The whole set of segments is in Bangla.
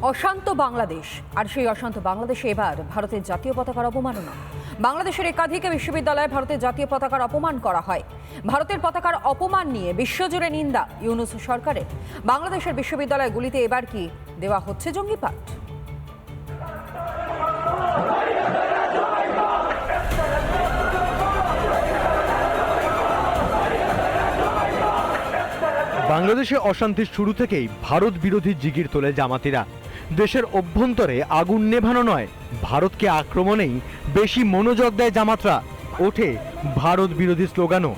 অশান্ত বাংলাদেশ, আর সেই অশান্ত বাংলাদেশে এবার ভারতের জাতীয় পতাকার অবমাননা। বাংলাদেশের একাধিক বিশ্ববিদ্যালয়ে ভারতের জাতীয় পতাকার অপমান করা হয়। ভারতের পতাকার অপমান নিয়ে বিশ্বজুড়ে নিন্দা ইউনূস সরকারের। বাংলাদেশের বিশ্ববিদ্যালয়গুলিতে এবার কি দেওয়া হচ্ছে জঙ্গিপাঠ? বাংলাদেশে অশান্তির শুরু থেকেই ভারত বিরোধী জিগির তোলে জামাতিরা। দেশের অভ্যন্তরে আগুন নেভানো নয়, ভারতকে আক্রমণেই বেশি মনোযোগ দেয় জামাতরা। ওঠে ভারত বিরোধী স্লোগানও।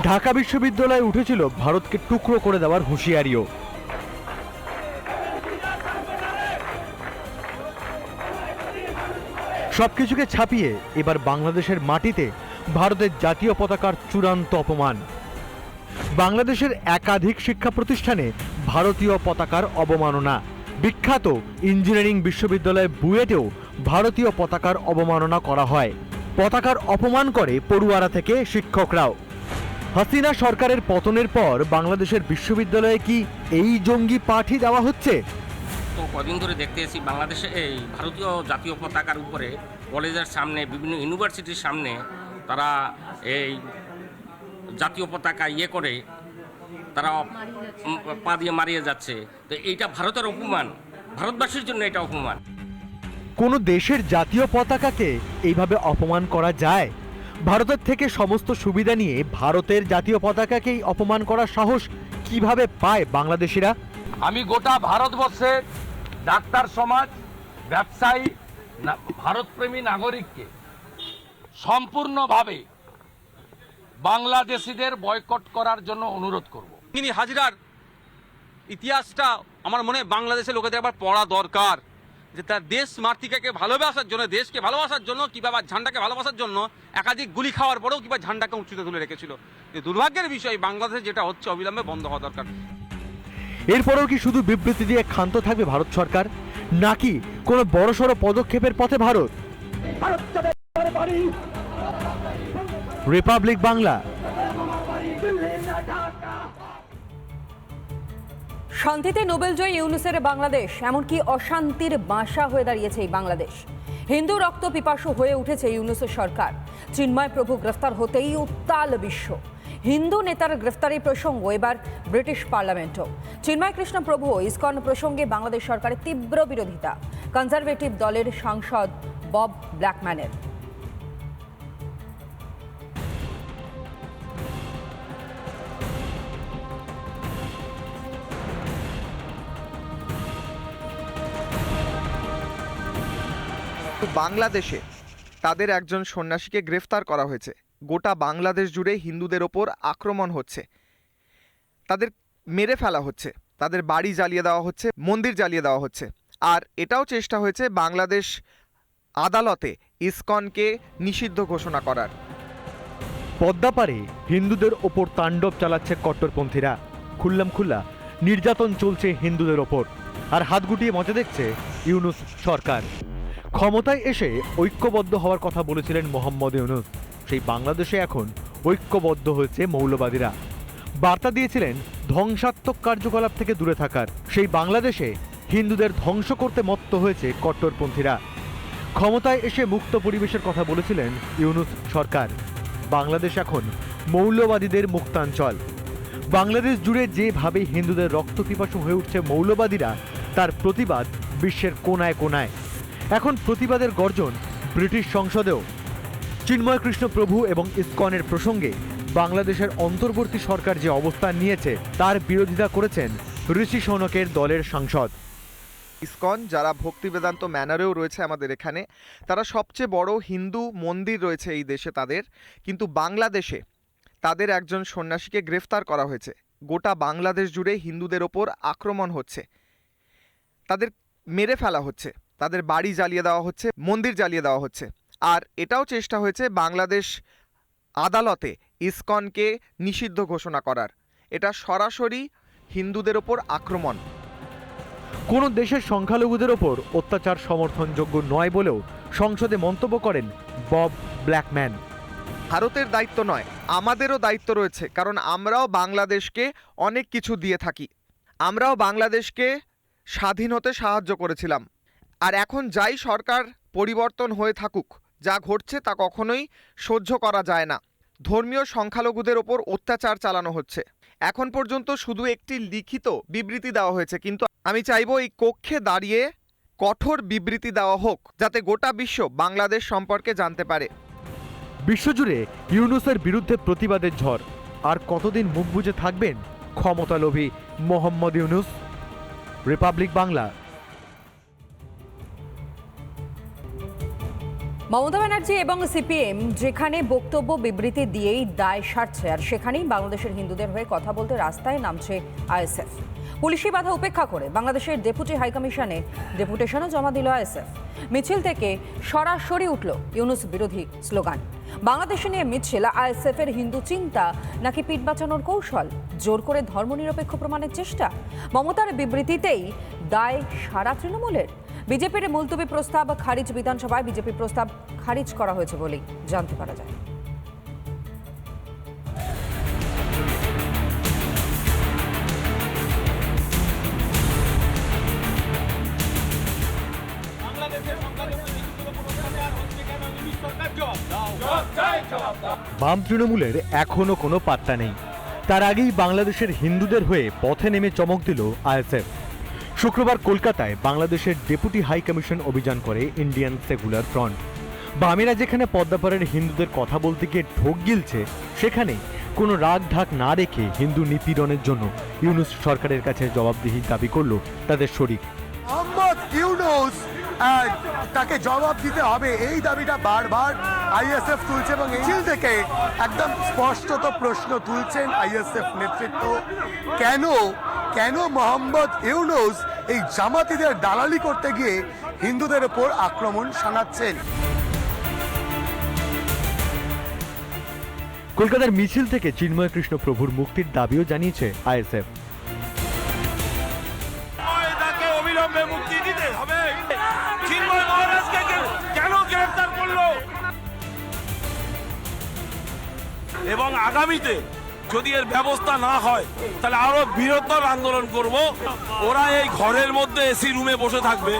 ঢাকা বিশ্ববিদ্যালয়ে উঠেছিল ভারতকে টুকরো করে দেওয়ার হুঁশিয়ারিও। সবকিছুকে ছাপিয়ে এবার বাংলাদেশের মাটিতে ভারতের জাতীয় পতাকার চূড়ান্ত অপমান। বাংলাদেশের একাধিক শিক্ষা প্রতিষ্ঠানে ভারতীয় পতাকার অবমাননা। বিখ্যাত ইঞ্জিনিয়ারিং বিশ্ববিদ্যালয় বুয়েটেও ভারতীয় পতাকার অবমাননা করা হয়। পতাকার অপমান করে পড়ুয়ারা থেকে শিক্ষকরাও। হাসিনা সরকারের পতনের পর বাংলাদেশের বিশ্ববিদ্যালয়ে কি এই জঙ্গি পাঠই দেওয়া হচ্ছে? তো কদিন ধরে দেখতে এসেছি বাংলাদেশে এই ভারতীয় জাতীয় পতাকার উপরে কলেজের সামনে, বিভিন্ন ইউনিভার্সিটির সামনে তারা এই জাতীয় পতাকা করে তারা পা দিয়ে মারিয়ে যাচ্ছে। তো এইটা ভারতের অপমান, ভারতবাসীর জন্য এটা অপমান। কোনো দেশের জাতীয় পতাকাকে এইভাবে অপমান করা যায়? ভারতের থেকে সমস্ত সুবিধা নিয়ে ভারতের জাতীয় পতাকাকেই অপমান করার সাহস কিভাবে পায় বাংলাদেশিরা? আমি গোটা ভারতবর্ষের ডাক্তার সমাজ, ব্যবসায়ী, ভারতপ্রেমী নাগরিককে সম্পূর্ণভাবে বাংলাদেশিদের বয়কট করার জন্য অনুরোধ করব। হাজিরার ইতিহাসটা আমার মনে হয় বাংলাদেশের লোকেদের আবার পড়া দরকার, যে তার দেশ মাতৃকাকে ভালোবাসার জন্য, দেশকে ভালোবাসার জন্য, কিভাবে ঝান্ডাকে ভালোবাসার জন্য একাধিক গুলি খাওয়ার পরেও কিভাবে ঝান্ডাকে উঁচুতে তুলে রেখেছিল। দুর্ভাগ্যের বিষয়, বাংলাদেশে যেটা হচ্ছে অবিলম্বে বন্ধ হওয়া দরকার। এরপরেও কি শুধু বিবৃতি দিয়ে ক্ষান্ত থাকবে ভারত সরকার, নাকি কোনো বড়সড় পদক্ষেপের পথে ভারত? রিপাবলিক বাংলা। শান্তিতে নোবেলজয়ী ইউনূসের বাংলাদেশ, এমনকি অশান্তির বাসা হয়ে দাঁড়িয়েছে এই বাংলাদেশ। হিন্দু রক্ত পিপাসু হয়ে উঠেছে ইউনূসের সরকার। চিন্ময় প্রভু গ্রেফতার হতেই উত্তাল বিশ্ব। হিন্দু নেতার গ্রেফতারি প্রসঙ্গ এবার ব্রিটিশ পার্লামেন্টও। চিন্ময় কৃষ্ণ প্রভু ইসকন প্রসঙ্গে বাংলাদেশ সরকারের তীব্র বিরোধিতা কনজারভেটিভ দলের সাংসদ বব ব্ল্যাকম্যানের। বাংলাদেশে তাদের একজন সন্ন্যাসীকে গ্রেফতার করা হয়েছে। গোটা বাংলাদেশ জুড়ে হিন্দুদের ওপর আক্রমণ হচ্ছে, তাদের মেরে ফেলা হচ্ছে, তাদের বাড়ি জ্বালিয়ে দেওয়া হচ্ছে, মন্দির জ্বালিয়ে দেওয়া হচ্ছে। আর এটাও চেষ্টা হয়েছে বাংলাদেশ আদালতে ইসকনকে নিষিদ্ধ ঘোষণা করার। পদ্মাপাড়ে হিন্দুদের ওপর তাণ্ডব চালাচ্ছে কট্টরপন্থীরা। খুল্লামখুল্লা নির্যাতন চলছে হিন্দুদের ওপর, আর হাত গুটিয়ে মজা দেখছে ইউনূস সরকার। ক্ষমতায় এসে ঐক্যবদ্ধ হওয়ার কথা বলেছিলেন মোহাম্মদ ইউনূস। সেই বাংলাদেশে এখন ঐক্যবদ্ধ হয়েছে মৌলবাদীরা। বার্তা দিয়েছিলেন ধ্বংসাত্মক কার্যকলাপ থেকে দূরে থাকার। সেই বাংলাদেশে হিন্দুদের ধ্বংস করতে মত্ত হয়েছে কট্টরপন্থীরা। ক্ষমতায় এসে মুক্ত পরিবেশের কথা বলেছিলেন ইউনূস সরকার। বাংলাদেশ এখন মৌলবাদীদের মুক্তাঞ্চল। বাংলাদেশ জুড়ে যেভাবে হিন্দুদের রক্তপিপাসু হয়ে উঠছে মৌলবাদীরা, তার প্রতিবাদ বিশ্বের কোনায় কোনায়। এখন প্রতিবাদের গর্জন ব্রিটিশ সংসদেও। চিন্ময় কৃষ্ণ প্রভু এবং ইসকনের প্রসঙ্গে বাংলাদেশের অন্তর্বর্তী সরকার যে অবস্থান নিয়েছে তার বিরোধিতা করেছেন ঋষি সৌনকের দলের সাংসদ। ইসকন, যারা ভক্তি বেদান্ত ম্যানারেও রয়েছে আমাদের এখানে, তারা সবচেয়ে বড় হিন্দু মন্দির রয়েছে এই দেশে তাদের। কিন্তু বাংলাদেশে তাদের একজন সন্ন্যাসীকে গ্রেফতার করা হয়েছে। গোটা বাংলাদেশ জুড়ে হিন্দুদের ওপর আক্রমণ হচ্ছে, তাদের মেরে ফেলা হচ্ছে, তাদের বাড়ি জ্বালিয়ে দেওয়া হচ্ছে, মন্দির জ্বালিয়ে দেওয়া হচ্ছে। আর এটাও চেষ্টা হয়েছে বাংলাদেশ আদালতে ইসকনকে নিষিদ্ধ ঘোষণা করার। এটা সরাসরি হিন্দুদের ওপর আক্রমণ। কোনো দেশের সংখ্যালঘুদের ওপর অত্যাচার সমর্থনযোগ্য নয় বলেও সংসদে মন্তব্য করেন বব ব্ল্যাকম্যান। ভারতের দায়িত্ব নয়, আমাদেরও দায়িত্ব রয়েছে, কারণ আমরাও বাংলাদেশকে অনেক কিছু দিয়ে থাকি। আমরাও বাংলাদেশকে স্বাধীন হতে সাহায্য করেছিলাম। আর এখন যাই সরকার পরিবর্তন হয়ে থাকুক, যা ঘটছে তা কখনোই সহ্য করা যায় না। ধর্মীয় সংখ্যালঘুদের ওপর অত্যাচার চালানো হচ্ছে। এখন পর্যন্ত শুধু একটি লিখিত বিবৃতি দেওয়া হয়েছে, কিন্তু আমি চাইবো এই কক্ষে দাঁড়িয়ে কঠোর বিবৃতি দেওয়া হোক, যাতে গোটা বিশ্ব বাংলাদেশ সম্পর্কে জানতে পারে। বিশ্বজুড়ে ইউনূসের বিরুদ্ধে প্রতিবাদের ঝড়। আর কতদিন মুখ বুজে থাকবেন ক্ষমতালোভী মোহাম্মদ ইউনূস? রিপাবলিক বাংলা। মমতা ব্যানার্জি এবং সিপিএম যেখানে বক্তব্য বিবৃতি দিয়েই দায় সারছে, আর সেখানেই বাংলাদেশের হিন্দুদের হয়ে কথা বলতে রাস্তায় নামছে আইএসএফ। পুলিশি বাধা উপেক্ষা করে বাংলাদেশের ডেপুটি হাইকমিশনে ডেপুটেশনও জমা দিল আইএসএফ। মিছিল থেকে সরাসরি উঠল ইউনূস বিরোধী স্লোগান। বাংলাদেশে নিয়ে মিছিল আইএসএফ এর হিন্দু চিন্তা নাকি পিঠ বাঁচানোর কৌশল, জোর করে ধর্মনিরপেক্ষ প্রমাণের চেষ্টা? মমতার বিবৃতিতেই দায় সারা তৃণমূলের। বিজেপির মুলতবি প্রস্তাব খারিজ, বিধানসভায় বিজেপির প্রস্তাব খারিজ করা হয়েছে বলেই জানতে পারা যায়। বাম তৃণমূলের এখনো কোনো পাত্তা নেই। তার আগেই বাংলাদেশের হিন্দুদের হয়ে পথে নেমে চমক দিল আইএসএফ। শুক্রবার কলকাতায় বাংলাদেশের ডেপুটি হাই কমিশন অভিযান করে ইন্ডিয়ান সেকুলার ফ্রন্ট। বামেরা যেখানে পদ্মাপাড়ের হিন্দুদের কথা বলতে গিয়ে ঢোক গিলছে, সেখানে কোনো রাগ ঢাক না রেখে হিন্দু নিপীড়নের জন্য ইউনূস সরকারের কাছে জবাবদিহি দাবি করল তাদের শরিক। মোহাম্মদ ইউনূস তাকে জবাব দিতে হবে, এই দাবিটা বারবার আইএসএফ তুলছে এবং মিছিল থেকে একদম স্পষ্টত প্রশ্ন তুলছেন আইএসএফ নেতৃত্ব। কেন মোহাম্মদ ইউনূস এই জামাতিদের দালালি করতে গিয়ে হিন্দুদের ওপর আক্রমণ শানাচ্ছেন? কলকাতার মিছিল থেকে চিন্ময় কৃষ্ণ প্রভুর মুক্তির দাবিও জানিয়েছে আইএসএফ। অবিলম্বে মুক্তি দিতে হবে। চিন্ময় মহারাজকে কেন গ্রেফতার করলো? এবং আগামীতে যদি এর ব্যবস্থা না হয় তাহলে আরো বৃহত্তর আন্দোলন করব। ওরা এই ঘরের মধ্যে এসি রুমে বসে থাকবে,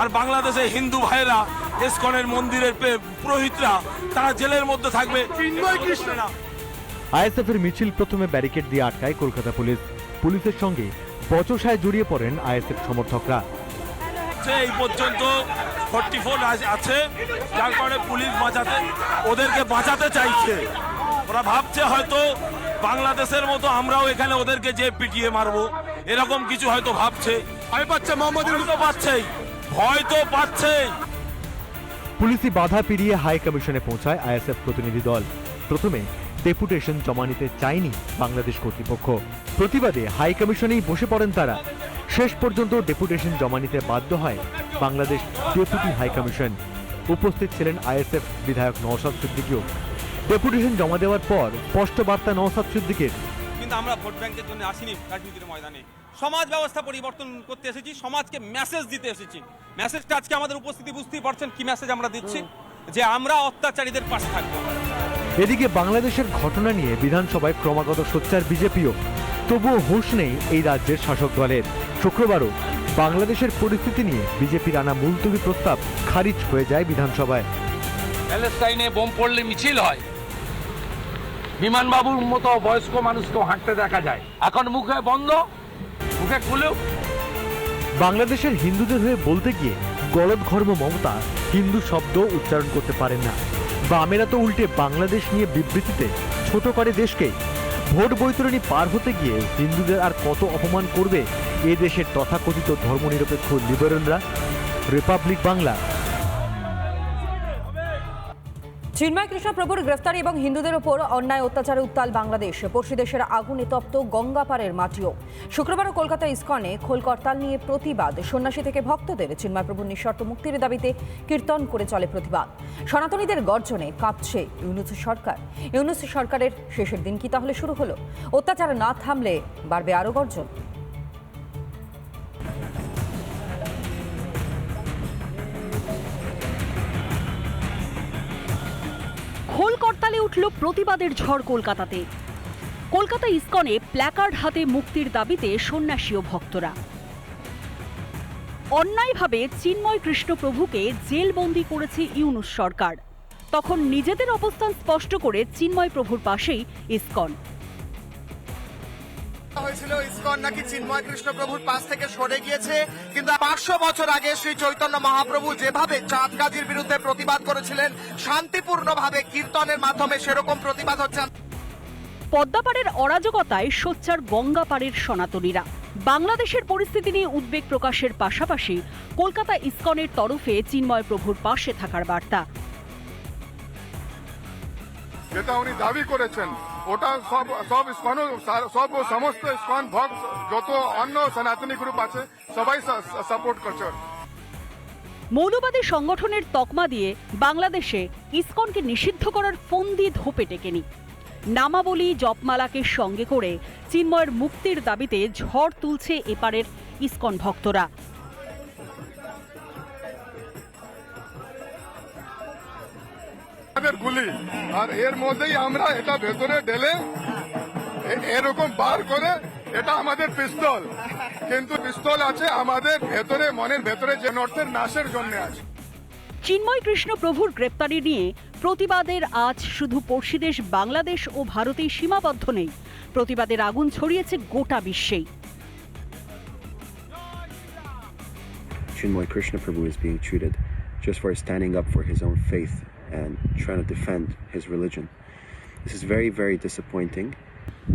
আর বাংলাদেশে হিন্দু ভাইরা ইসকনের মন্দিরের পুরোহিতরা তারা জেলের মধ্যে থাকবে। চিন্ময় কৃষ্ণ না। আইএসএফ এর মিছিল প্রথমে ব্যারিকেড দিয়ে আটকায় কলকাতা পুলিশ। পুলিশের সঙ্গে বচসায় জড়িয়ে পড়েন আইএসএফ সমর্থকরা। এই পর্যন্ত 44 আছে, যার কারণে পুলিশ ওদেরকে বাঁচাতে চাইছে। ওরা ভাবছে হয়তো বাংলাদেশের মতো আমরাও এখানে ওদেরকে যে পিটিয়ে মারবো, এরকম কিছু হয়তো ভাবছে। ভয় পাচ্ছে, মোহাম্মদ ইউনূস পাচ্ছেই, ভয় তো পাচ্ছেই। পুলিশি বাধা পেরিয়ে হাই কমিশনে পৌঁছায় আইএসএফ প্রতিনিধি দল। প্রথমে ডেপুটেশন জমা নিতে চায়নি বাংলাদেশ কর্তৃপক্ষ। প্রতিবাদে হাই কমিশনেই বসে পড়েন তারা। শেষ পর্যন্ত ডেপুটেশন জমা নিতে বাধ্য হয় বাংলাদেশ ডেপুটি হাই কমিশন। উপস্থিত ছিলেন আইএসএফ বিধায়ক নওশাদ সিদ্দিকীও। ডেপুটেশন জমা দেওয়ার পর স্পষ্ট বার্তা নওশাদ সিদ্দিকের, কিন্তু আমরা ভোট ব্যাংকের জন্য আসিনি রাজনীতির ময়দানে। সমাজ ব্যবস্থা পরিবর্তন করতে এসেছি, সমাজকে মেসেজ দিতে এসেছি। মেসেজটা আজকে আমাদের উপস্থিতি বুঝতেই পারছেন কি মেসেজ আমরা দিচ্ছি, যে আমরা অত্যাচারীদের পাশে থাকবো। এদিকে বাংলাদেশের ঘটনা নিয়ে বিধানসভায় ক্রমাগত সোচ্চার বিজেপিও। তবুও হুঁশ নেই এই রাজ্যের শাসক দলের। শুক্রবারও বাংলাদেশের পরিস্থিতি নিয়ে বিজেপির আনা মুলতবি প্রস্তাব খারিজ হয়ে যায় বিধানসভায়। প্যালেস্টাইনে বোম পড়লে মিছিল হয়, বিমানবাবুর মতো বয়স্ক মানুষকেও হাঁটতে দেখা যায়। এখন মুখে বন্ধ, মুখে খুলেও। বাংলাদেশের হিন্দুদের হয়ে বলতে গিয়ে গলদঘর্ম মমতা হিন্দু শব্দ উচ্চারণ করতে পারেন না। বামেরা তো উল্টে বাংলাদেশ নিয়ে বিবৃতিতে ছোট করে দেশকে। ভোট বৈতরণী পার হতে গিয়ে হিন্দুদের আর কত অপমান করবে এ দেশের তথাকথিত ধর্মনিরপেক্ষ লিবারেলরা? রিপাবলিক বাংলা। চিন্ময় কৃষ্ণ প্রভুর গ্রেফতারি এবং হিন্দুদের ওপর অন্যায় অত্যাচারে উত্তাল বাংলাদেশ। পড়শি দেশের আগুনে তপ্ত গঙ্গাপাড়ের মাটিও। শুক্রবারও কলকাতা ইসকনে খোল করতাল নিয়ে প্রতিবাদ। সন্ন্যাসী থেকে ভক্তদের চিন্ময় প্রভুর নিঃশর্ত মুক্তির দাবিতে কীর্তন করে চলে প্রতিবাদ। সনাতনীদের গর্জনে কাঁপছে ইউনূস সরকার। ইউনূস সরকারের শেষের দিন কি তাহলে শুরু হলো? অত্যাচার না থামলে বাড়বে আরও গর্জন। খোল করতালে উঠল প্রতিবাদের ঝড় কলকাতাতে। কলকাতা ইসকনে প্ল্যাকার্ড হাতে মুক্তির দাবিতে সন্ন্যাসী ও ভক্তরা। অন্যায়ভাবে চিন্ময় কৃষ্ণপ্রভুকে জেলবন্দি করেছে ইউনূস সরকার। তখন নিজেদের অবস্থান স্পষ্ট করে চিন্ময় প্রভুর পাশেই ইসকন। হয়েছিল ইসকন নাকি চিন্ময় কৃষ্ণ প্রভুর পাশ থেকে সরে গিয়েছে, কিন্তু 500 বছর আগে শ্রী চৈতন্য মহাপ্রভু যেভাবে চাঁদ গাজির বিরুদ্ধে প্রতিবাদ করেছিলেন শান্তিপূর্ণভাবে কীর্তনের মাধ্যমে, সেরকম প্রতিবাদ হচ্ছে। পদ্মাপাড়ের অরাজকতায় সোচ্চার গঙ্গাপাড়ের সনাতনীরা বাংলাদেশের পরিস্থিতি নিয়ে উদ্বেগ প্রকাশের পাশাপাশি কলকাতা ইসকনের তরফে চিন্ময় প্রভুর পাশে থাকার বার্তা। যেটা উনি দাবি করেছেন ওটা সব ইসকন, সব সমস্ত ইসকন ভক্ত যত অন্য সনাতনী গ্রুপ আছে সবাই সাপোর্ট করছে। মৌলবাদী সংগঠনের তকমা দিয়ে বাংলাদেশে ইসকনকে নিষিদ্ধ করার ফন্দি ধোপে টেকেনি। নামাবলী জপমালাকে সঙ্গে করে চিন্ময়ের মুক্তির দাবিতে ঝড় তুলছে এপারের ইসকন ভক্তরা। গুলি আর এর মধ্যেই আমরা এটা ভেতরে ঢেলে এরকম বার করে, এটা আমাদের পিস্তল, কিন্তু পিস্তল আছে আমাদের ভেতরে, মনের ভেতরে, যে অর্থের নাশের জন্য আছে। চিন্ময় কৃষ্ণ প্রভুর গ্রেপ্তারি নিয়ে প্রতিবাদের আজ শুধু পড়শিদেশ বাংলাদেশ ও ভারতেই সীমাবদ্ধ নেই, প্রতিবাদের আগুন ছড়িয়েছে গোটা বিশ্বেই। Chinmoy Krishna Prabhu is being treated just for standing up for his own faith and trying to defend his religion. This is very, very disappointing,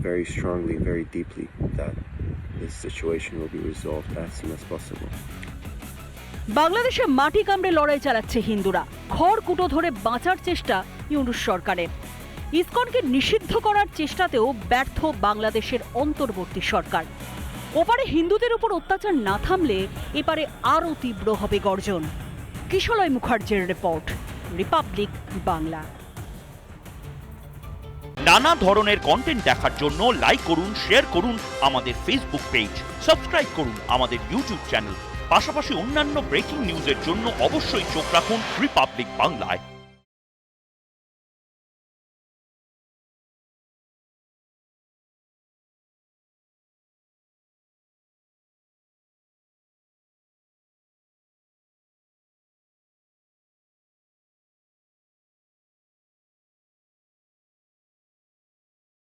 very strongly, very deeply that this situation will be resolved as soon as possible. বাংলাদেশে মাটি কামড়ে লড়াই চালাচ্ছে হিন্দুরা। খড়কুটো ধরে বাঁচার চেষ্টা ইউনূস সরকারের। ইসকনকে নিষিদ্ধ করার চেষ্টাতেও ব্যর্থ বাংলাদেশের অন্তর্বর্তী সরকার। ওপারে হিন্দুদের উপর অত্যাচার না থামলে এপারে আরও তীব্র হবে গর্জন। কিশলয় মুখার্জির রিপোর্ট, রিপাবলিক বাংলা। নানা ধরনের কন্টেন্ট দেখার জন্য লাইক করুন, শেয়ার করুন আমাদের ফেসবুক পেজ, সাবস্ক্রাইব করুন আমাদের ইউটিউব চ্যানেল। পাশাপাশি অন্যান্য ব্রেকিং নিউজের জন্য অবশ্যই চোখ রাখুন রিপাবলিক বাংলায়।